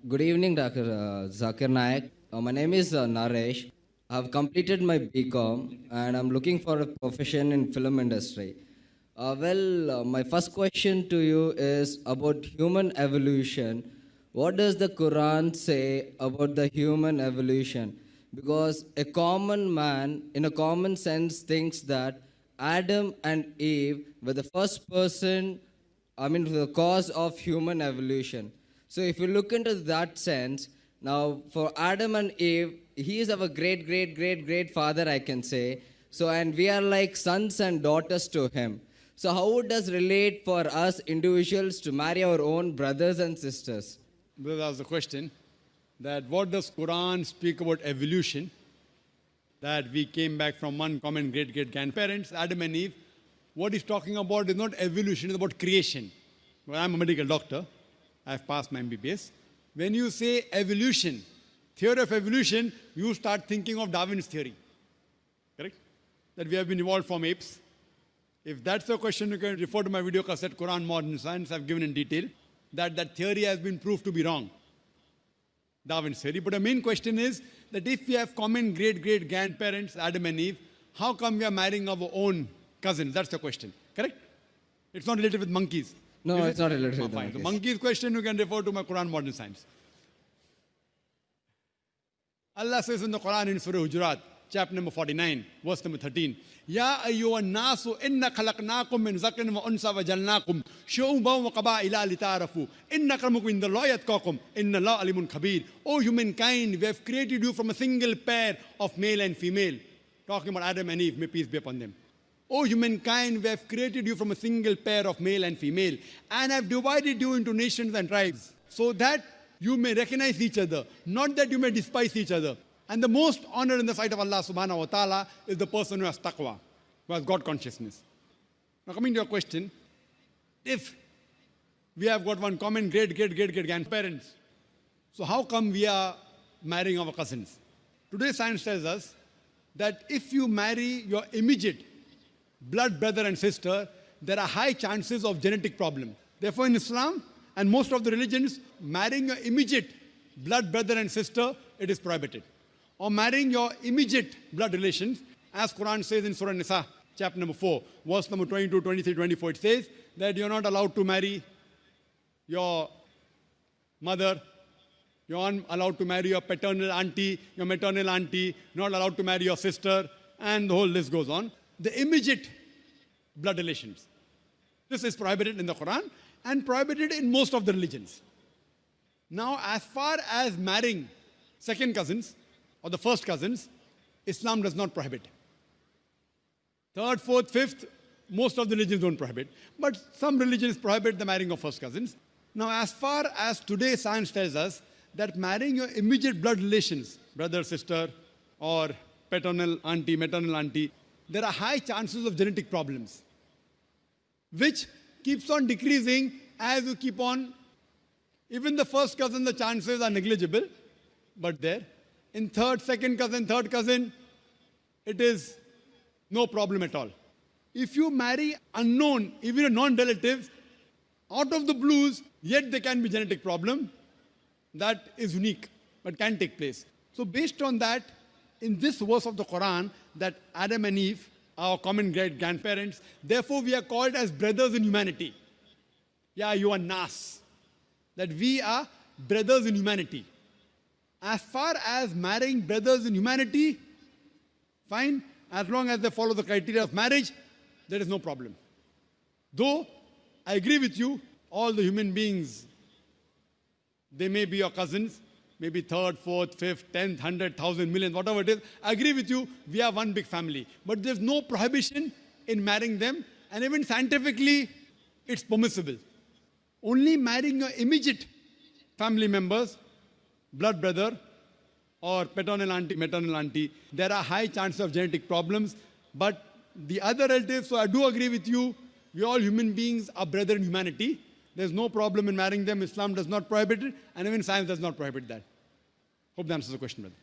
Good evening, Dr. Zakir Naik. My name is Naresh. I've completed my BCom and I'm looking for a profession in film industry. My first question to you is about human evolution. What does the Quran say about the human evolution? Because a common man, in a common sense, thinks that Adam and Eve were the first person, the cause of human evolution. So if you look into that sense, now for Adam and Eve, he is our great, great, great, great father, I can say. So, and we are like sons and daughters to him. So how it does relate for us individuals to marry our own brothers and sisters? Brother asked the question that what does Quran speak about evolution? That we came back from one common great grandparents, Adam and Eve. What he's talking about is not evolution, it's about creation. Well, I'm a medical doctor. I've passed my MBBS. When you say evolution, theory of evolution, you start thinking of Darwin's theory. Correct? That we have been evolved from apes. If that's the question, you can refer to my video cassette, Qur'an Modern Science. I've given in detail that theory has been proved to be wrong. Darwin's theory. But the main question is that if we have common great grandparents, Adam and Eve, how come we are marrying our own cousins? That's the question. Correct? It's not related with monkeys. No, it's not related with fine. monkeys. The monkeys question, you can refer to my Qur'an Modern Science. Allah says in the Quran in Surah Hujurat, chapter number 49, verse number 13, Ya ayyuhan nasu inna khalaqnakum min zakrin wa unsa wa jalnakum shu'uban wa qaba'ila lita'arafu inna akramakum indallahi atqakum inna Allaha alimun khabir. O humankind, we have created you from a single pair of male and female. Talking about Adam and Eve, may peace be upon them. O humankind, we have created you from a single pair of male and female and have divided you into nations and tribes so that you may recognize each other, not that you may despise each other. And the most honor in the sight of Allah subhanahu wa ta'ala is the person who has taqwa, who has God consciousness. Now coming to your question, if we have got one common great grandparents, so how come we are marrying our cousins? Today science tells us that if you marry your immediate blood brother and sister, there are high chances of genetic problem. Therefore in Islam and most of the religions, marrying your immediate blood brother and sister, it is prohibited. Or marrying your immediate blood relations, as Quran says in Surah Nisa, chapter number 4, verse number 22, 23, 24, it says that you're not allowed to marry your mother, you're not allowed to marry your paternal auntie, your maternal auntie, not allowed to marry your sister, and the whole list goes on. The immediate blood relations. This is prohibited in the Quran and prohibited in most of the religions. Now, as far as marrying second cousins or the first cousins, Islam does not prohibit. Third, fourth, fifth, most of the religions don't prohibit. But some religions prohibit the marrying of first cousins. Now, as far as today science tells us that marrying your immediate blood relations, brother, sister, or paternal auntie, maternal auntie, there are high chances of genetic problems, which keeps on decreasing as you keep on. Even the first cousin, the chances are negligible, but there. In second cousin, third cousin, it is no problem at all. If you marry unknown, even a non-relative, out of the blues, yet there can be genetic problem, that is unique, but can take place. So based on that, in this verse of the Quran, that Adam and Eve are our common great grandparents, therefore we are called as brothers in humanity. Yeah, you are nas. That we are brothers in humanity. As far as marrying brothers in humanity, fine, as long as they follow the criteria of marriage, there is no problem. Though, I agree with you, all the human beings, they may be your cousins, maybe third, fourth, fifth, 10th, 100, 1,000, million, whatever it is. I agree with you, we are one big family. But there's no prohibition in marrying them, and even scientifically, it's permissible. Only marrying your immediate family members, blood brother, or paternal auntie, maternal auntie, there are high chances of genetic problems. But the other relatives, so I do agree with you, we all human beings are brother in humanity. There's no problem in marrying them. Islam does not prohibit it, and even science does not prohibit that. Hope that answers the question, brother.